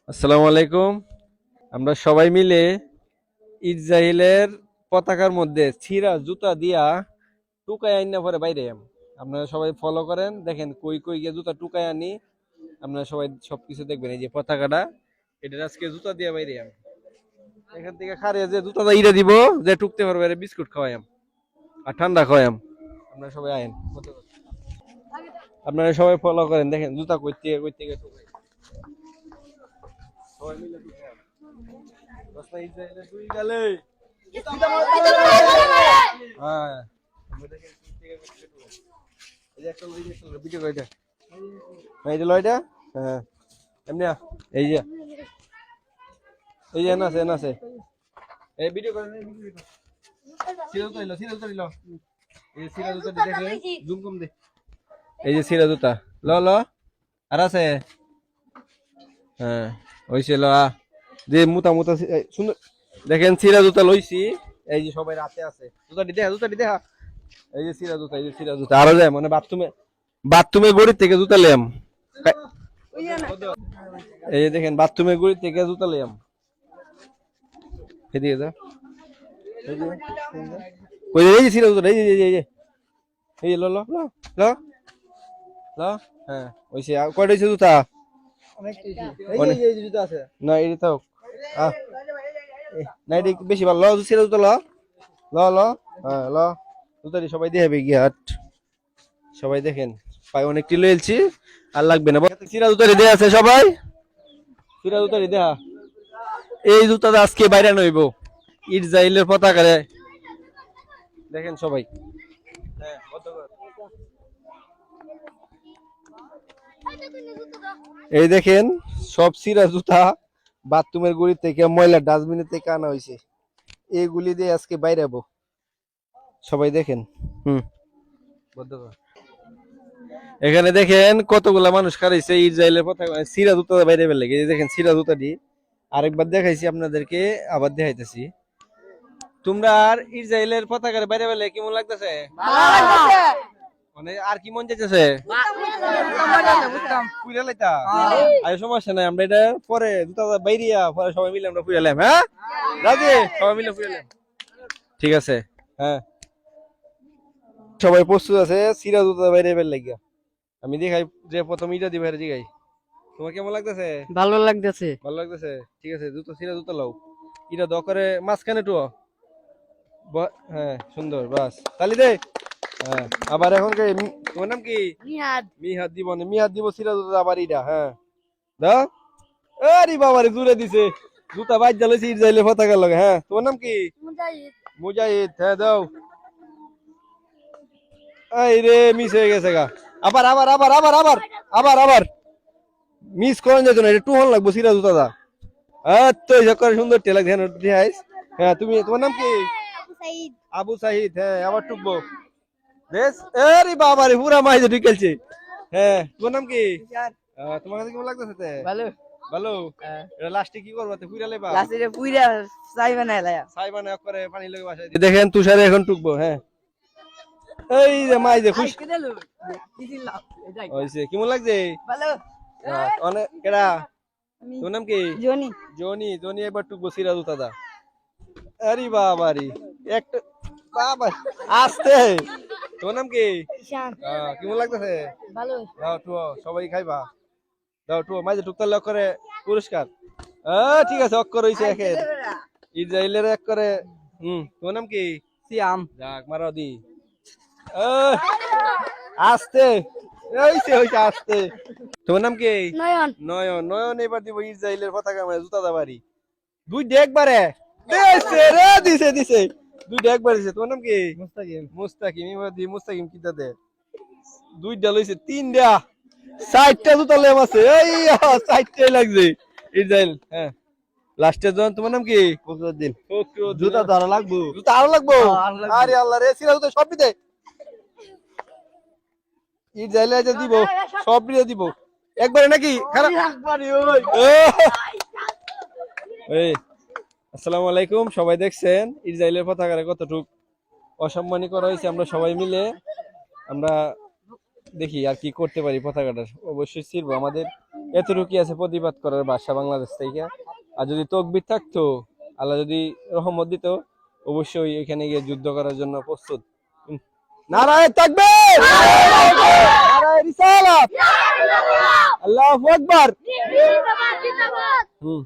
আসসালামু আলাইকুম। আমরা সবাই মিলে ইসরায়েলের পতাকার মধ্যে ছিঁড়া জুতা দিয়া টুকাই আইনা পরে বাইরে আপনারা সবাই ফলো করেন, দেখেন কই কই গিয়ে জুতা টুকাই আনি। আপনারা সবাই সবকিছু দেখবেন। এই যে পতাকাটা, এটা আজকে জুতা দিয়ে বাইরে এখান থেকে খারে যে জুতাটা ইরে দিব, যে টুকতে পারবে বিস্কুট খাওয়াইম আর ঠান্ডা খাওয়াইম। আপনারা সবাই আইন, আপনারা সবাই ফলো করেন, দেখেন জুতা কই থেকে টুকাই সবাই মিলে টুকাই। দশটা ইসরায়েলের দুই গালে হ্যাঁ, এই যে একটা ভিডিও কইটা এই যে লয়টা হ্যাঁ এমনি এই যে আছে এই ভিডিও করে সিরাজ তো এই সিরাজ তো দেখে জুম কম দে। এই যে সিরাজ জুতা ল ল আর আছে হ্যাঁ হইছে ল যে মুতা মুতা সুন্দর দেখেন সিরাজ জুতা লইছি। এই যে সবাই রাতে আছে জুতাটি দেখা এই যে সিরাজ জুতা আরো যায় মানে বাথরুমে গড়ি থেকে জুতা লেম। এই যে দেখেন বাথরুমে গড়ি থেকে জুতা লেম। এদিকে যা ওই যে সিরাজ জুতা এই যে ল ল ল ল ল হ্যাঁ ওইছে কয়টা হইছে জুতা জুতা আছে না এই তো না এটি বেশি ভালো ল সিরাজ জুতা ল ল ল হ্যাঁ ল জুতাটি সবাই দিয়ে হবে গিয়ে হাট সবাই দেখেন পাই অনেকটি লয়েছি আর লাগবে না। সিরাজ জুতারি দেয়া আছে সবাই, সিরাজ জুতারি দেয়া এই জুতাটা আজকে বাইরে নইব ইসরায়েলের পতাকারে দেখেন সবাই। এই দেখেন সব সিরাজ জুতা বাথরুমের গুড়ি থেকে ময়লা ডাস্টবিনের থেকে আনা হয়েছে, এইগুলি দিয়ে আজকে বাইরে হবো সবাই দেখেন। এখানে দেখেন কতগুলা মানুষ খারাইছে ইসরায়েলের পতাকা সিরাজ জুতা বাইরে বের লাগে। দেখেন সিরাজ জুতাটি আরেকবার দেখাইছি আপনাদেরকে, আবার দেখাইতেছি। তোমরা আর ইসরায়েলের পতাকার বাইরে বেলে কেমন লাগতেছে? মানে আর কি মন চাইতেছে? সমস্যা নাই, আমরা এটা পরে জুতা বাইরিয়া পরে সবাই মিলে আমরা ফুইরালাম। হ্যাঁ রাজি, সবাই মিলে ফুইরালাম। ঠিক আছে হ্যাঁ, সবাই প্রস্তুত আছে সিরাজ জুতা বাইরে বের লাগিয়া। আমি দেখাই যে প্রথম ইটা দিবে দিঘাই। তোমার কেমন লাগতেছে? ভালো লাগতেছে। ভালো লাগতেছে, ঠিক আছে জুতো সিরা জুতো লাও ইটা দ করে মাঝখানে টুয়া হ্যাঁ সুন্দর বাস তালি দে। হ্যাঁ আবার এখন তোমার নাম কি? মিহাদ দিব না, মিহাদ দিব সিরা জুতো আবার ইটা হ্যাঁ দাও। আরে বাবা রে জুড়ে দিছে জুতা বাইর জ্বালাইছে ইসরায়েলের পতাকার লগে। হ্যাঁ তোমার নাম কি? মুজাহিদ। হ্যাঁ দাও। এই রে মিস হয়ে গেছে গা। আবার আবার আবার আবার আবার আবার আবার মিস করেন যেত না, এটা টু হল লাগবো সিরা জুতা দা। তো করে সুন্দর টেলা ধ্যান দিয়াইস। হ্যাঁ তুমি তোমার নাম কি? আবু সাহিদ। হ্যাঁ আবার টুকবো বেশ। আরে বাবা রে পুরা মাইজে ঢুকেলছে। হ্যাঁ তোমার নাম কি? তোমার কাছে কেমন লাগতেছে? ভালো ভালো। এটা লাস্টে কি করবা? পুইরা লেবা? লাস্টে পুইরা ছাই বানায় লায়া। ছাই বানায় করে পানি লগে বাসায় দেখেন তুষারে এখন টুকবো। হ্যাঁ এই যে মাইজে খুশি হইছে। কেমন লাগছে? ভালো। অনেক কেডা তোর নাম কি? জনি। জনি। জনি এবার টুকবো সিরা জুতা দা। আরে বাবারি একটা বাবা আস্তে। তোর নাম কি? ঈশান। কেমন লাগতেছে? ভালো। দাও টুও সবাই খাইবা। দাও টুও মাঝে টুকতার লক করে পুরস্কার। ঠিক আছে অক্ষর হইছে একের ইসরায়েলের এক করে। তোর নাম কি? সিয়াম। যাক মারা দি আস্তে হইছে হইছে আস্তে। তোমার নাম কি? নয়ন। নয়ন। নয়ন এবার দিব ইসরায়েলের পতাকা মানে জুতা দাবারি দুইটা একবারে দিছে রে দিছে দিছে দুইটা একবার দিছে। তোমার নাম কি? মুস্তাকিম। মুস্তাকিম এবার দি মুস্তাকিম কিটা দে দুইটা লইছে তিনটা চারটা জুতা লেম আছে। এই চারটাই লাগছে ইসরায়েল। হ্যাঁ লাস্টের জন তোমার নাম কি? ফখরুদ্দিন। জুতা তো আরো লাগবো, জুতা আরো লাগবো। আরে আল্লাহ রে সিরা জুতা সব দিতে ইসরায়েল আজ দিব সব দিয়ে দিব একবারে নাকি খারাপ একবারে। ওই আসসালামু আলাইকুম, সবাই দেখছেন ইসরায়েলের পতাকারে কতটুক অসম্মানী করা হয়েছে। আমরা সবাই মিলে আমরা দেখি আর কি করতে পারি পতাকাটার, অবশ্যই ছিড়বো। আমাদের এতটুকু আছে প্রতিবাদ করার ভাষা বাংলাদেশ থেকে। আর যদি তকবির থাকতো, আল্লাহ যদি রহমত দিত, অবশ্যই এখানে গিয়ে যুদ্ধ করার জন্য প্রস্তুত। নারায়ে তাকবীর, নারায়ে রিসালাত, আল্লাহু আকবার। হুম।